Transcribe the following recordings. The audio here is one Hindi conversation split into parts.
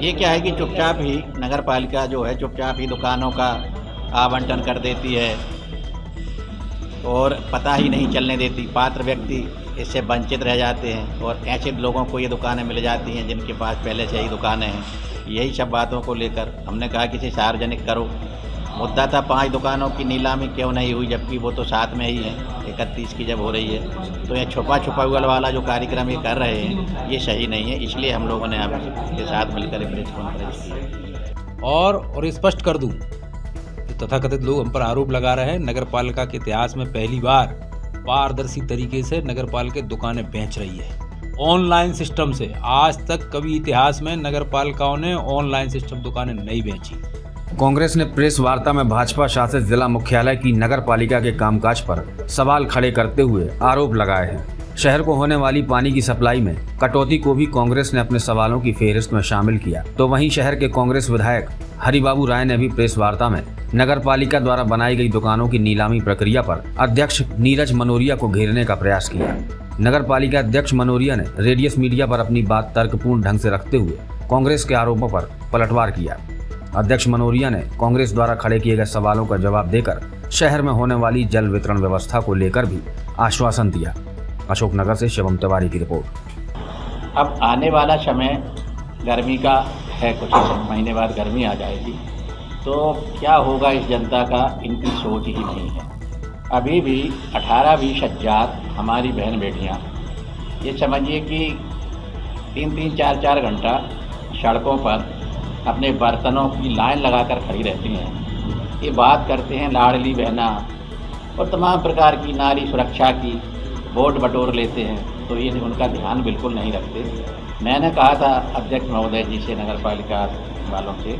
ये क्या है कि चुपचाप ही नगर पालिका जो है चुपचाप ही दुकानों का आवंटन कर देती है और पता ही नहीं चलने देती। पात्र व्यक्ति इससे वंचित रह जाते हैं और ऐसे लोगों को ये दुकानें मिल जाती हैं जिनके पास पहले से ही दुकानें हैं। यही सब बातों को लेकर हमने कहा कि इसे सार्वजनिक करो। मुद्दा था 5 दुकानों की नीलामी क्यों नहीं हुई, जबकि वो तो साथ में ही है, 31 की जब हो रही है। तो ये छुपा छुपाउल वाला जो कार्यक्रम ये कर रहे हैं ये सही नहीं है, इसलिए हम लोगों ने आपके साथ मिलकर प्रेस कॉन्फ्रेंस की। और स्पष्ट कर दूं, तथाकथित लोग हम पर आरोप लगा रहे हैं नगर पालिका के इतिहास में पहली बार पारदर्शी तरीके से नगर पालिका दुकानें बेच रही है ऑनलाइन सिस्टम से। आज तक कभी इतिहास में नगर पालिकाओं ने ऑनलाइन सिस्टम दुकानें नहीं बेची। कांग्रेस ने प्रेस वार्ता में भाजपा शासित जिला मुख्यालय की नगर पालिका के कामकाज पर सवाल खड़े करते हुए आरोप लगाए हैं। शहर को होने वाली पानी की सप्लाई में कटौती को भी कांग्रेस ने अपने सवालों की फेहरिस्त में शामिल किया। तो वहीं शहर के कांग्रेस विधायक हरिबाबू राय ने भी प्रेस वार्ता में नगर पालिका द्वारा बनाई गई दुकानों की नीलामी प्रक्रिया पर अध्यक्ष नीरज मनोरिया को घेरने का प्रयास किया। नगर पालिका अध्यक्ष मनोरिया ने रेडियस मीडिया पर अपनी बात तर्कपूर्ण ढंग से रखते हुए कांग्रेस के आरोपों पर पलटवार किया। अध्यक्ष मनोरिया ने कांग्रेस द्वारा खड़े किए गए सवालों का जवाब देकर शहर में होने वाली जल वितरण व्यवस्था को लेकर भी आश्वासन दिया। अशोकनगर से शिवम तिवारी की रिपोर्ट। अब आने वाला समय गर्मी का है, कुछ महीने बाद गर्मी आ जाएगी, तो क्या होगा इस जनता का इनकी सोच ही नहीं है। अभी भी 18-20 हजार हमारी बहन बेटियां, ये समझिए कि 3-3, 4-4 घंटा सड़कों पर अपने बर्तनों की लाइन लगाकर खड़ी रहती हैं। ये बात करते हैं लाडली बहना और तमाम प्रकार की नारी सुरक्षा की, वोट बटोर लेते हैं, तो ये उनका ध्यान बिल्कुल नहीं रखते। मैंने कहा था अध्यक्ष महोदय जी से, नगर पालिका वालों से,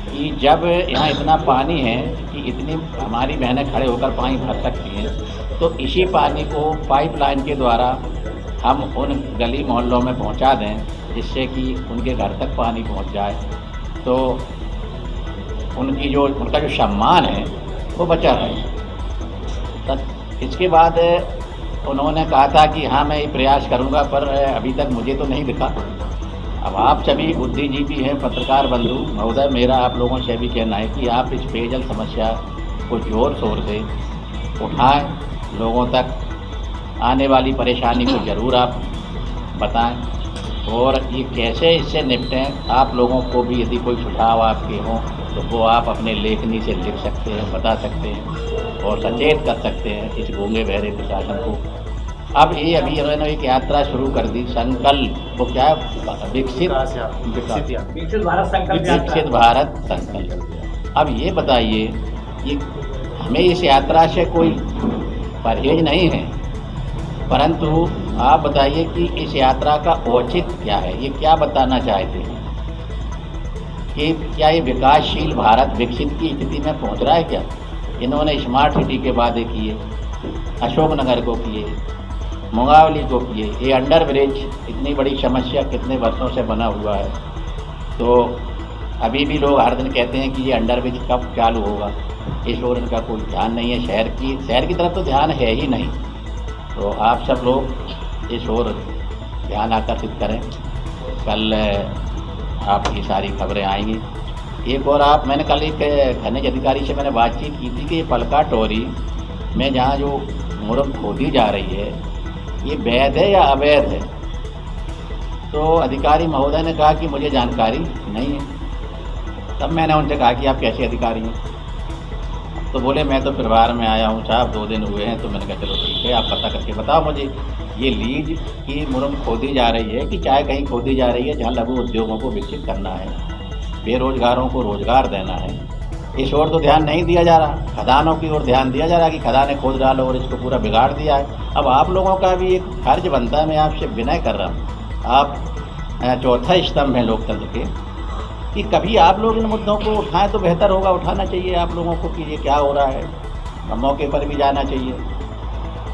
कि जब यहाँ इतना पानी है कि इतनी हमारी बहनें खड़े होकर पानी भर सकती हैं, तो इसी पानी को पाइपलाइन के द्वारा हम उन गली मोहल्लों में पहुँचा दें, जिससे कि उनके घर तक पानी पहुँच जाए, तो उनका जो सम्मान है वो बचा रहे। इसके बाद उन्होंने कहा था कि हाँ मैं ये प्रयास करूँगा, पर अभी तक मुझे तो नहीं दिखा। अब आप सभी बुद्धिजीवी हैं, पत्रकार बंधु महोदय, मेरा आप लोगों से भी कहना है कि आप इस पेयजल समस्या को जोर शोर से उठाएं, लोगों तक आने वाली परेशानी को ज़रूर आप बताएं और ये कैसे इससे निपटें। आप लोगों को भी यदि कोई सुझाव आपके हों तो वो आप अपने लेखनी से लिख सकते हैं, बता सकते हैं और सचेत कर सकते हैं इस गूंगे बहरे प्रशासन को। अब ये अभी उन्होंने एक यात्रा शुरू कर दी, संकल्प, वो क्या है, विकसित भारत संकल्प। अब ये बताइए, ये हमें इस यात्रा से कोई परहेज नहीं है, परंतु आप बताइए कि इस यात्रा का औचित्य क्या है, ये क्या बताना चाहते हैं कि क्या ये विकासशील भारत विकसित की स्थिति में पहुंच रहा है क्या? इन्होंने स्मार्ट सिटी के वादे किए, अशोकनगर को किए, मुंगावली को किए, ये अंडर ब्रिज इतनी बड़ी समस्या कितने वर्षों से बना हुआ है, तो अभी भी लोग हर दिन कहते हैं कि ये अंडर ब्रिज कब चालू होगा। इस ओर इनका कोई ध्यान नहीं है, शहर की तरफ तो ध्यान है ही नहीं। तो आप सब लोग इस ओर ध्यान आकर्षित करें, कल आपकी सारी खबरें आएंगी। एक और मैंने कल एक खनिज अधिकारी से मैंने बातचीत की थी कि ये पलका टोरी में जहाँ जो मुरम खोदी जा रही है ये वैध है या अवैध है, तो अधिकारी महोदय ने कहा कि मुझे जानकारी नहीं है। तब मैंने उनसे कहा कि आप कैसे अधिकारी हैं, तो बोले मैं तो परिवार में आया हूँ साहब, 2 दिन हुए हैं। तो मैंने कहा चलो ठीक है, आप पता करके बताओ मुझे, ये लीज की मुरम खोदी जा रही है कि चाहे कहीं खोदी जा रही है जहाँ लघु उद्योगों को विकसित करना है, बेरोजगारों को रोजगार देना है, इस ओर तो ध्यान नहीं दिया जा रहा। खदानों की ओर ध्यान दिया जा रहा कि खदानें खोद डालो और इसको पूरा बिगाड़ दिया है। अब आप लोगों का भी एक फर्ज बनता है, मैं आपसे विनय कर रहा हूँ, आप चौथा स्तंभ हैं लोकतंत्र के, कि कभी आप लोग इन मुद्दों को उठाएं तो बेहतर होगा। उठाना चाहिए आप लोगों को कि ये क्या हो रहा है, मौके पर भी जाना चाहिए।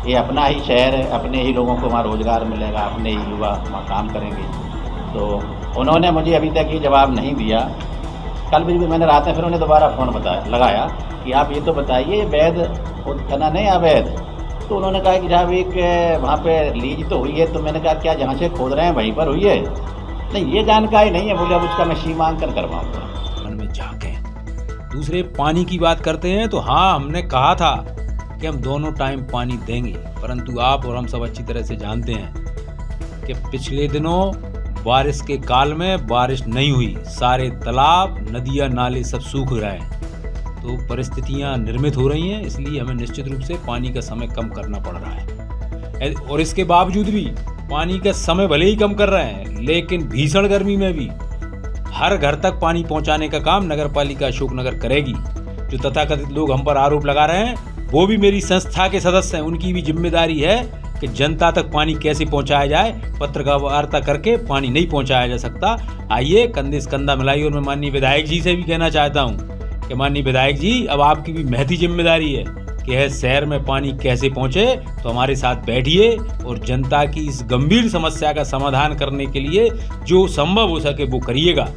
ये अपना ही शहर है, अपने ही लोगों को वहाँ रोज़गार मिलेगा, अपने ही युवा वहाँ काम करेंगे। तो उन्होंने मुझे अभी तक ये जवाब नहीं दिया। कल भी मैंने रात में फिर उन्हें दोबारा फ़ोन लगाया कि आप ये तो बताइए वैध उत्खनन नहीं अवैध। तो उन्होंने कहा कि साहब एक वहाँ पे लीज तो हुई है। तो मैंने कहा क्या जहाँ से खोद रहे हैं वहीं पर हुई है? नहीं, ये जानकारी नहीं है मुझे, अब उसका मैं सीमांकन करवाऊंगा। मन में झांकें। दूसरे पानी की बात करते हैं तो हाँ, हमने कहा था कि हम दोनों टाइम पानी देंगे, परंतु आप और हम सब अच्छी तरह से जानते हैं कि पिछले दिनों बारिश के काल में बारिश नहीं हुई, सारे तालाब, नदियाँ, नाले सब सूख रहे हैं, तो परिस्थितियाँ निर्मित हो रही हैं, इसलिए हमें निश्चित रूप से पानी का समय कम करना पड़ रहा है। और इसके बावजूद भी पानी का समय भले ही कम कर रहे हैं, लेकिन भीषण गर्मी में भी हर घर तक पानी पहुंचाने का काम नगर पालिका अशोकनगर करेगी। जो तथाकथित लोग हम पर आरोप लगा रहे हैं, वो भी मेरी संस्था के सदस्य हैं, उनकी भी जिम्मेदारी है कि जनता तक पानी कैसे पहुंचाया जाए। पत्रकार वार्ता करके पानी नहीं पहुंचाया जा सकता। आइए कंधे से कंधा मिलाइए। और मैं माननीय विधायक जी से भी कहना चाहता हूं कि माननीय विधायक जी, अब आपकी भी महती जिम्मेदारी है कि है शहर में पानी कैसे पहुंचे, तो हमारे साथ बैठिए और जनता की इस गंभीर समस्या का समाधान करने के लिए जो संभव हो सके वो करिएगा।